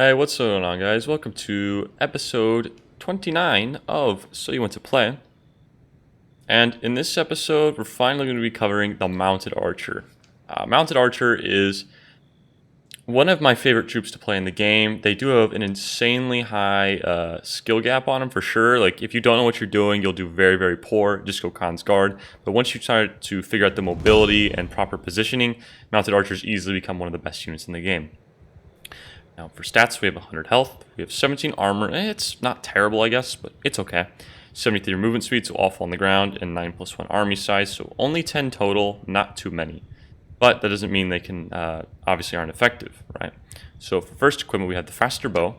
Hey, what's going on, guys? Welcome to episode 29 of So You Want to Play. And in this episode, we're finally going to be covering the Mounted Archer. Mounted Archer is one of my favorite troops to play in the game. They do have an insanely high skill gap on them for sure. Like, if you don't know what you're doing, you'll do very, very poor. Just go Khan's Guard. But once you start to figure out the mobility and proper positioning, Mounted Archers easily become one of the best units in the game. Now, for stats, we have 100 health, we have 17 armor. It's not terrible, I guess, but it's okay. 73 movement speed, so all fall on the ground, and 9+1 army size, so only 10 total, not too many. But that doesn't mean they can, obviously aren't effective, right? So for first equipment, we have the faster bow.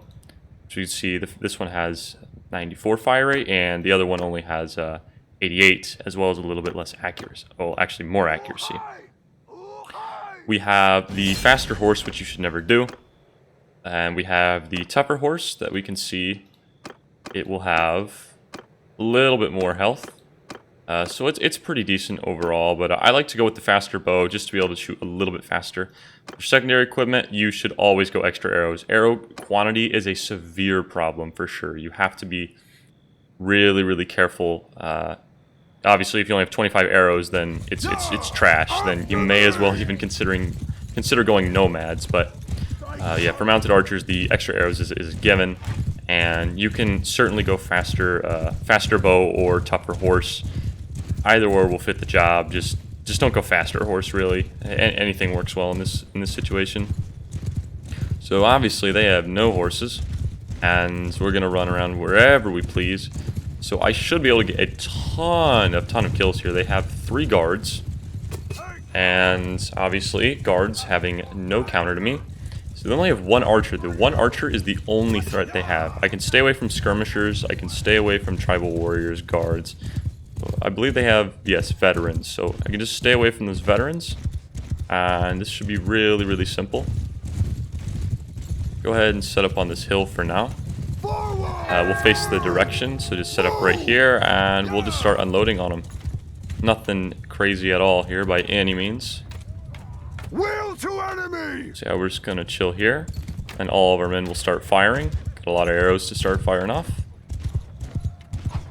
So you can see this one has 94 fire rate, and the other one only has 88, as well as a little bit less accuracy. Oh, actually more accuracy. We have the faster horse, which you should never do. And we have the tougher horse that we can see. It will have a little bit more health. So it's pretty decent overall, but I like to go with the faster bow just to be able to shoot a little bit faster. For secondary equipment, you should always go extra arrows. Arrow quantity is a severe problem for sure. You have to be really, really careful. Obviously, if you only have 25 arrows, then it's trash. Then you may as well even consider going nomads, but yeah, for mounted archers, the extra arrows is a given, and you can certainly go faster bow or tougher horse. Either or will fit the job. Just don't go faster horse, really. Anything works well in this situation. So obviously they have no horses, and we're gonna run around wherever we please. So I should be able to get a ton of kills here. They have 3 guards, and obviously guards having no counter to me. So they only have 1 archer. The 1 archer is the only threat they have. I can stay away from skirmishers. I can stay away from tribal warriors, guards. I believe they have, yes, veterans. So I can just stay away from those veterans. And this should be really, really simple. Go ahead and set up on this hill for now. We'll face the direction. So just set up right here and we'll just start unloading on them. Nothing crazy at all here by any means. Wheel to enemy! So yeah, we're just gonna chill here, and all of our men will start firing. Got a lot of arrows to start firing off.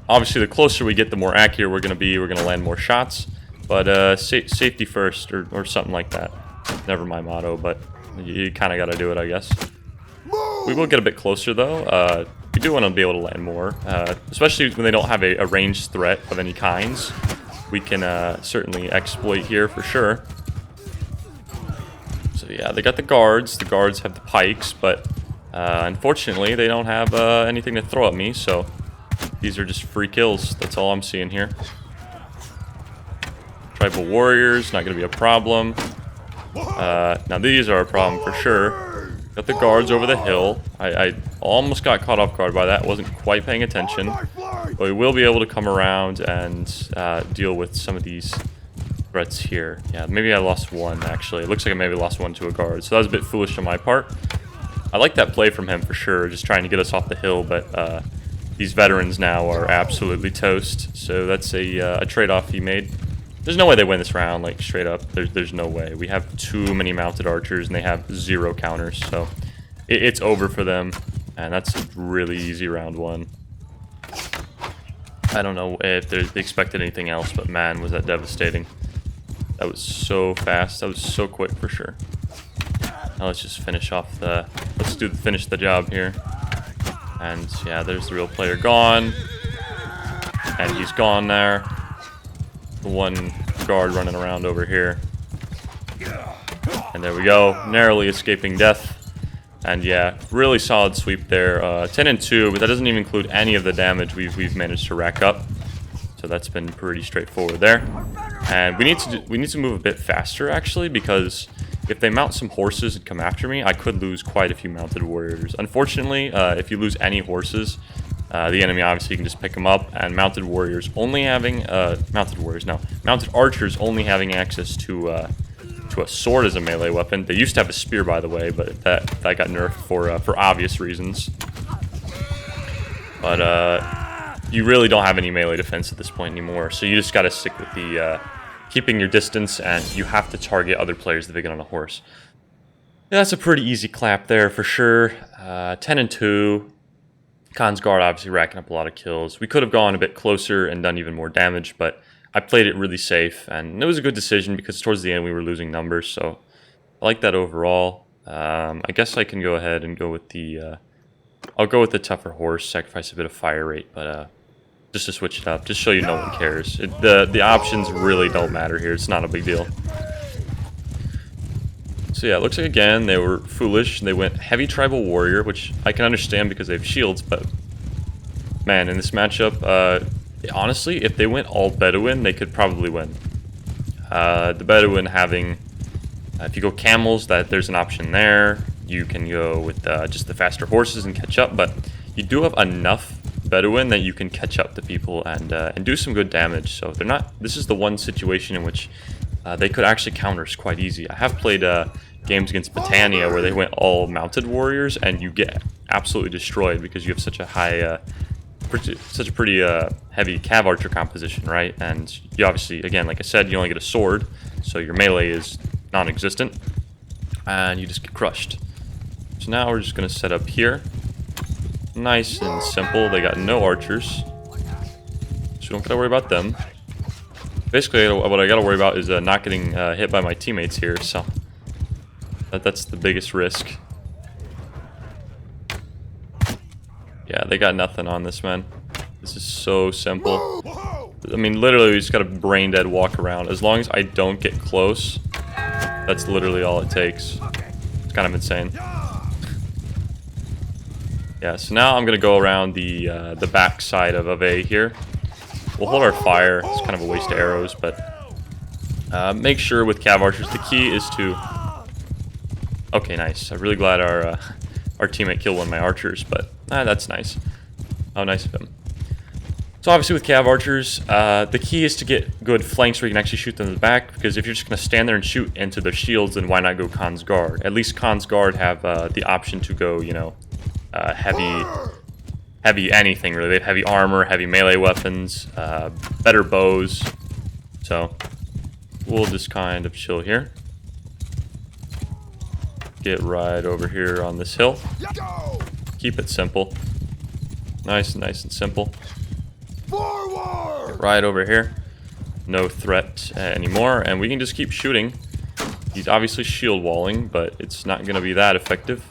Obviously, the closer we get, the more accurate we're gonna be. We're gonna land more shots, but safety first, or something like that. Never my motto, but you kind of gotta do it, I guess. We will get a bit closer though. We do want to be able to land more, especially when they don't have a ranged threat of any kinds. We can certainly exploit here for sure. So yeah, they got the guards. The guards have the pikes, but unfortunately, they don't have anything to throw at me, so these are just free kills. That's all I'm seeing here. Tribal warriors, not going to be a problem. Now these are a problem for sure. Got the guards over the hill. I almost got caught off guard by that. Wasn't quite paying attention. But we will be able to come around and deal with some of these threats here. Yeah, maybe I lost 1 actually. It looks like I maybe lost 1 to a guard, so that was a bit foolish on my part. I like that play from him for sure, just trying to get us off the hill, but these veterans now are absolutely toast, so that's a trade-off he made. There's no way they win this round, like straight up. There's no way. We have too many mounted archers and they have 0 counters, so it's over for them, and that's a really easy round 1. I don't know if they expected anything else, but man, was that devastating. That was so fast. That was so quick for sure. Now let's just finish off finish the job here. And yeah, there's the real player gone. And he's gone there. The 1 guard running around over here. And there we go. Narrowly escaping death. And yeah, really solid sweep there. 10 and 2, but that doesn't even include any of the damage we've managed to rack up. So that's been pretty straightforward there. And we need to move a bit faster actually, because if they mount some horses and come after me, I could lose quite a few mounted warriors. Unfortunately, if you lose any horses, the enemy obviously can just pick them up, and mounted archers only having access to a sword as a melee weapon. They used to have a spear, by the way, but that got nerfed for obvious reasons. But you really don't have any melee defense at this point anymore, so you just got to stick with the keeping your distance, and you have to target other players that they get on a horse. Yeah, that's a pretty easy clap there for sure. 10 and 2. Khan's Guard obviously racking up a lot of kills. We could have gone a bit closer and done even more damage, but I played it really safe, and it was a good decision because towards the end we were losing numbers, so I like that overall. I guess I can go ahead and go with the... I'll go with the tougher horse, sacrifice a bit of fire rate, but just to switch it up, just so you no one cares. The options really don't matter here, it's not a big deal. So yeah, it looks like again they were foolish. They went heavy tribal warrior, which I can understand because they have shields, but man, in this matchup, honestly, if they went all Bedouin, they could probably win. The Bedouin having, if you go camels, there's an option there. You can go with just the faster horses and catch up, but you do have enough Bedouin that you can catch up to people and do some good damage. So they're not. This is the one situation in which they could actually counter us quite easy. I have played games against Britannia where they went all mounted warriors and you get absolutely destroyed because you have such a high, such a pretty heavy cav archer composition, right? And you obviously, again, like I said, you only get a sword, so your melee is non-existent, and you just get crushed. So now we're just gonna set up here, nice and simple. They got no archers, so you don't gotta worry about them. Basically, what I gotta worry about is not getting hit by my teammates here, so that's the biggest risk. Yeah, they got nothing on this, man. This is so simple. I mean, literally, we just gotta brain dead walk around. As long as I don't get close, that's literally all it takes. It's kind of insane. Yeah, so now I'm gonna go around the back side of A here. We'll hold our fire. It's kind of a waste of arrows, but make sure with cav archers, the key is to... Okay, nice. I'm really glad our teammate killed one of my archers, but that's nice. How nice of him. So obviously with cav archers, the key is to get good flanks where you can actually shoot them in the back, because if you're just going to stand there and shoot into their shields, then why not go Khan's Guard? At least Khan's Guard have the option to go, you know, heavy anything really. They have heavy armor, heavy melee weapons, better bows. So we'll just kind of chill here. Get right over here on this hill. Keep it simple. Nice and simple. Get right over here. No threat anymore, and we can just keep shooting. He's obviously shield walling, but it's not going to be that effective.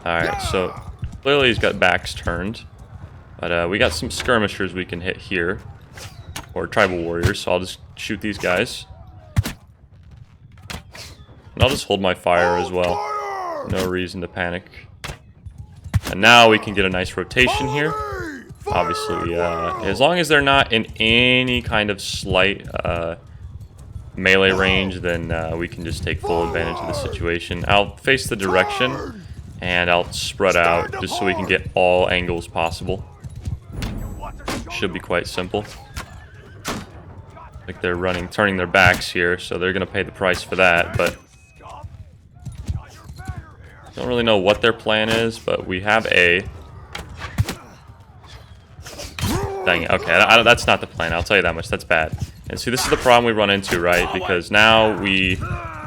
Alright, so clearly he's got backs turned, but we got some skirmishers we can hit here, or tribal warriors, so I'll just shoot these guys. And I'll just hold my fire as well. No reason to panic. And now we can get a nice rotation here. Obviously, as long as they're not in any kind of slight melee range, then we can just take full advantage of the situation. I'll face the direction, and I'll spread out just so we can get all angles possible. Should be quite simple. Like they're turning their backs here, so they're going to pay the price for that, but don't really know what their plan is, but we have A. Dang it, okay, that's not the plan, I'll tell you that much, that's bad. And see, this is the problem we run into, right? Because now we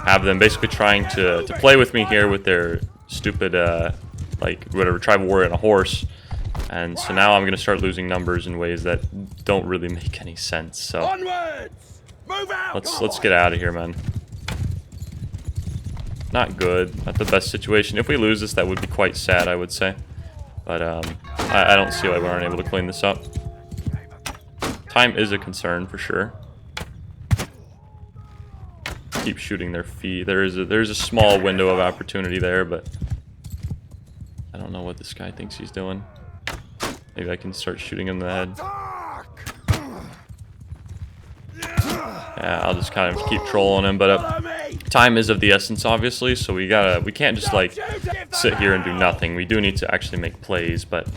have them basically trying to play with me here with their stupid, like, whatever, tribal warrior and a horse. And so now I'm going to start losing numbers in ways that don't really make any sense, so let's get out of here, man. Not good, not the best situation. If we lose this, that would be quite sad, I would say. But I don't see why we aren't able to clean this up. Time is a concern for sure. Keep shooting their feet. There's a small window of opportunity there, but I don't know what this guy thinks he's doing. Maybe I can start shooting him in the head. Yeah, I'll just kind of keep trolling him, but time is of the essence, obviously, so we can't just like sit here and do nothing. We do need to actually make plays, but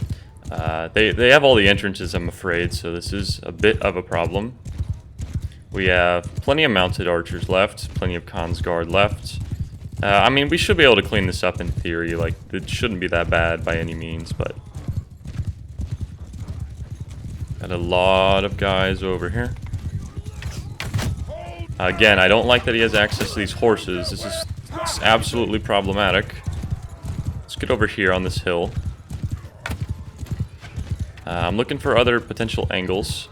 they have all the entrances, I'm afraid, so this is a bit of a problem. We have plenty of mounted archers left, plenty of Khan's Guard left. I mean, we should be able to clean this up in theory. Like, it shouldn't be that bad by any means, but got a lot of guys over here. Again, I don't like that he has access to these horses. This is It's absolutely problematic. Let's get over here on this hill. I'm looking for other potential angles.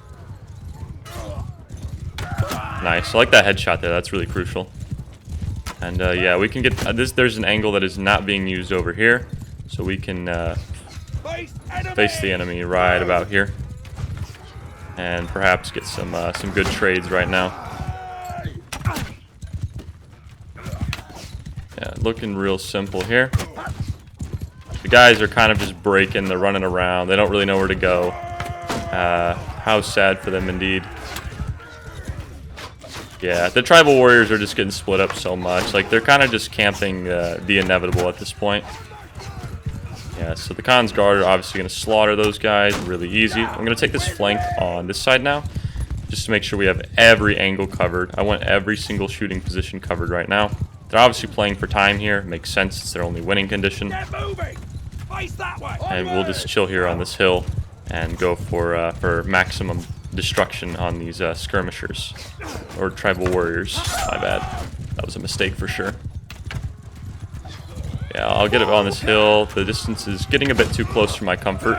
Nice. I like that headshot there. That's really crucial. And yeah, we can get this. There's an angle that is not being used over here, so we can face the enemy right about here, and perhaps get some good trades right now. Yeah, looking real simple here. The guys are kind of just breaking. They're running around. They don't really know where to go. How sad for them indeed. Yeah, the tribal warriors are just getting split up so much. Like, they're kind of just camping the inevitable at this point. Yeah, so the Khan's Guard are obviously going to slaughter those guys really easy. I'm going to take this flank on this side now, just to make sure we have every angle covered. I want every single shooting position covered right now. They're obviously playing for time here. Makes sense. It's their only winning condition. And we'll just chill here on this hill and go for maximum destruction on these skirmishers or tribal warriors. My bad. That was a mistake for sure. Yeah, I'll get it on this hill. The distance is getting a bit too close for my comfort.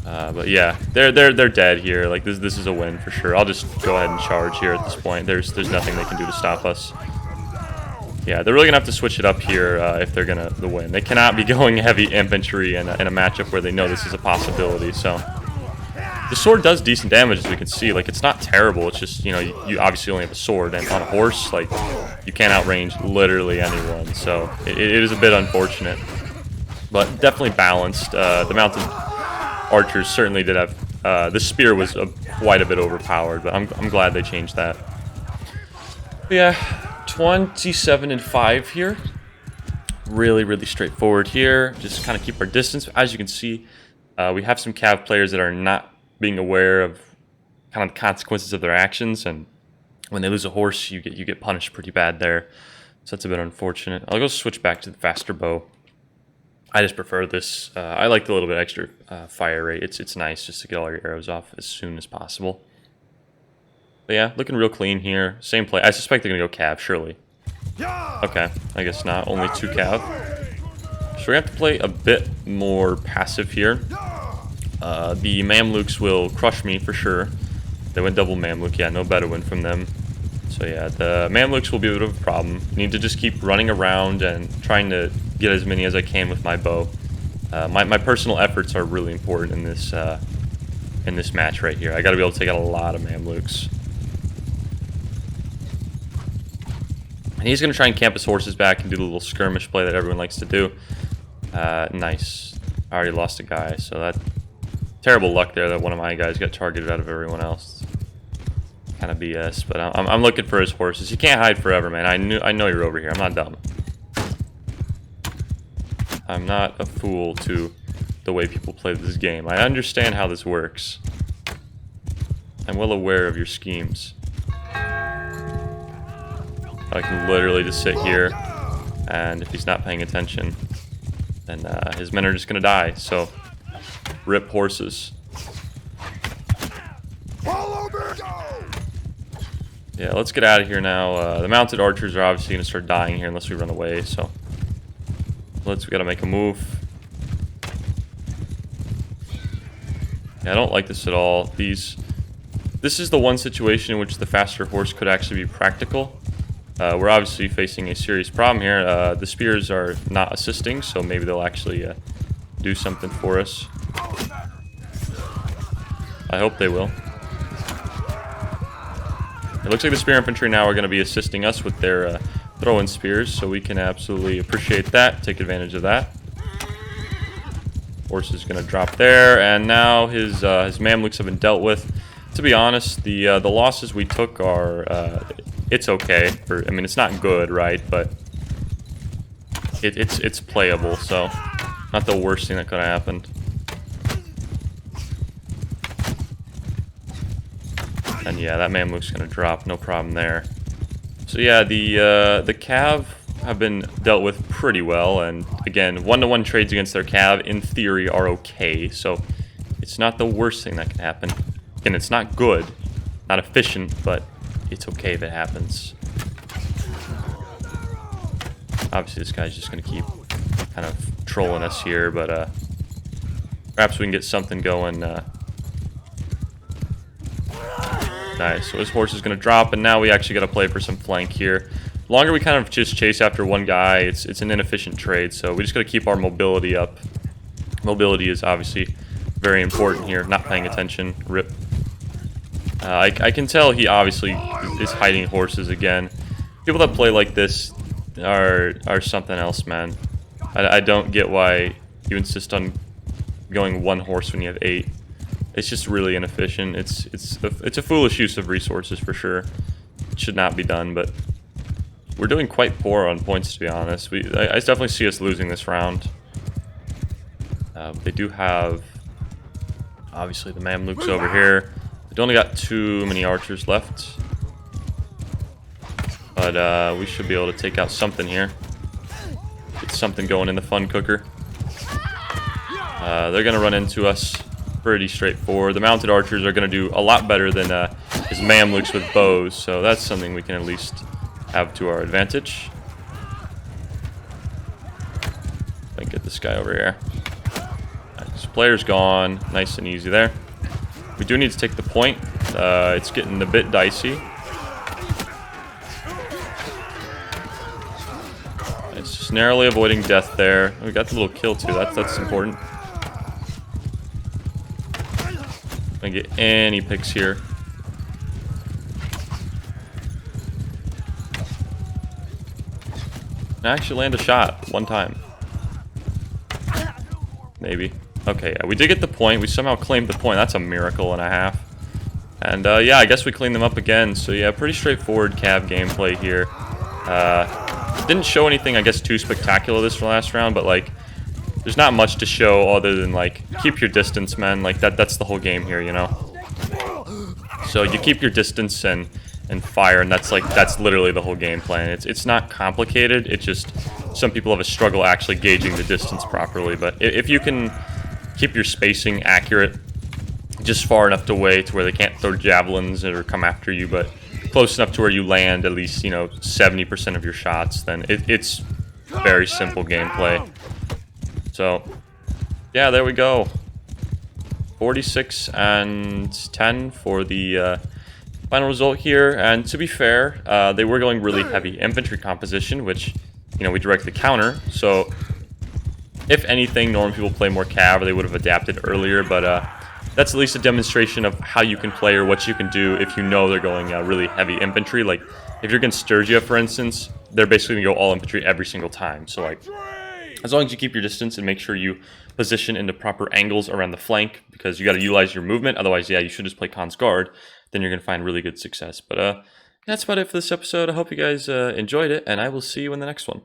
But yeah, they're dead here. Like this is a win for sure. I'll just go ahead and charge here at this point. There's nothing they can do to stop us. Yeah, they're really gonna have to switch it up here if they're gonna win. They cannot be going heavy infantry in a matchup where they know this is a possibility. So the sword does decent damage, as we can see. Like, it's not terrible. It's just, you know, you obviously only have a sword, and on a horse, like, you can't outrange literally anyone. So it is a bit unfortunate, but definitely balanced. The mounted archers certainly did have. The spear was quite a bit overpowered, but I'm glad they changed that. But yeah. 27-5 here. Really straightforward here. Just kind of keep our distance. As you can see, we have some cav players that are not being aware of kind of the consequences of their actions, and when they lose a horse, you get punished pretty bad there. So that's a bit unfortunate. I'll go switch back to the faster bow. I just prefer this. I like the little bit extra fire rate. It's nice just to get all your arrows off as soon as possible. But yeah, looking real clean here. Same play. I suspect they're going to go cav, surely. Okay, I guess not. Only 2 cav. So we have to play a bit more passive here. The Mamluks will crush me for sure. They went double Mamluk. Yeah, no better win from them. So yeah, the Mamluks will be a bit of a problem. Need to just keep running around and trying to get as many as I can with my bow. My personal efforts are really important in this match right here. I got to be able to take out a lot of Mamluks. And he's going to try and camp his horses back and do the little skirmish play that everyone likes to do. Nice. I already lost a guy, so that... Terrible luck there that one of my guys got targeted out of everyone else. Kind of BS, but I'm looking for his horses. You can't hide forever, man. I know you're over here. I'm not dumb. I'm not a fool to the way people play this game. I understand how this works. I'm well aware of your schemes. I can literally just sit here, and if he's not paying attention, then his men are just gonna die. So, rip horses. Yeah, let's get out of here now. The mounted archers are obviously gonna start dying here unless we run away. So, we gotta make a move. Yeah, I don't like this at all. This is the one situation in which the faster horse could actually be practical. We're obviously facing a serious problem here. The spears are not assisting, so maybe they'll actually do something for us. I hope they will. It looks like the spear infantry now are going to be assisting us with their throw-in spears, so we can absolutely appreciate that, take advantage of that. Horse is going to drop there, and now his Mamluks have been dealt with. To be honest, the losses we took are... it's okay. I mean, it's not good, right? But it's playable, so not the worst thing that could have happened. And yeah, that Mamluk's gonna drop, no problem there. So yeah, the Cav have been dealt with pretty well, and again, 1-to-1 trades against their Cav in theory are okay. So it's not the worst thing that can happen. Again, it's not good, not efficient, but it's okay if it happens. Obviously, this guy's just going to keep kind of trolling us here, but perhaps we can get something going. Nice. So his horse is going to drop, and now we actually got to play for some flank here. The longer we kind of just chase after one guy, it's an inefficient trade, so we just got to keep our mobility up. Mobility is obviously very important here. Not paying attention. Rip. I can tell he obviously is hiding horses again. People that play like this are something else, man. I don't get why you insist on going one horse when you have 8. It's just really inefficient. It's a foolish use of resources for sure. It should not be done, but we're doing quite poor on points, to be honest. I definitely see us losing this round. They do have obviously the Mamluks over here. They only got too many archers left, but we should be able to take out something here. Get something going in the fun cooker. They're gonna run into us. Pretty straightforward. The mounted archers are going to do a lot better than his Mamluks with bows, so that's something we can at least have to our advantage. Let me get this guy over here. Nice. Player's gone. Nice and easy there. We do need to take the point. It's getting a bit dicey. It's just narrowly avoiding death there. We got the little kill too. That's important. Don't get any picks here. I actually land a shot one time. Maybe. Okay, yeah, we did get the point. We somehow claimed the point. That's a miracle and a half. And yeah, I guess we cleaned them up again. So yeah, pretty straightforward cav gameplay here. Didn't show anything, I guess, too spectacular this last round, but like, there's not much to show other than like, keep your distance, man. Like that's the whole game here, you know. So you keep your distance and fire, and that's literally the whole game plan. It's not complicated. It's just some people have a struggle actually gauging the distance properly. But if you can keep your spacing accurate, just far enough away to where they can't throw javelins or come after you, but close enough to where you land at least 70% of your shots, then it's very simple gameplay. So, yeah, there we go. 46 and 10 for the final result here. And to be fair, they were going really heavy infantry composition, which, we directly counter. So, if anything, normally people play more cav, or they would have adapted earlier. But that's at least a demonstration of how you can play or what you can do if you know they're going really heavy infantry. Like, if you're against Sturgia, for instance, they're basically going to go all infantry every single time. So, like, as long as you keep your distance and make sure you position into proper angles around the flank, because you got to utilize your movement. Otherwise, yeah, you should just play Khan's Guard. Then you're going to find really good success. But that's about it for this episode. I hope you guys enjoyed it, and I will see you in the next one.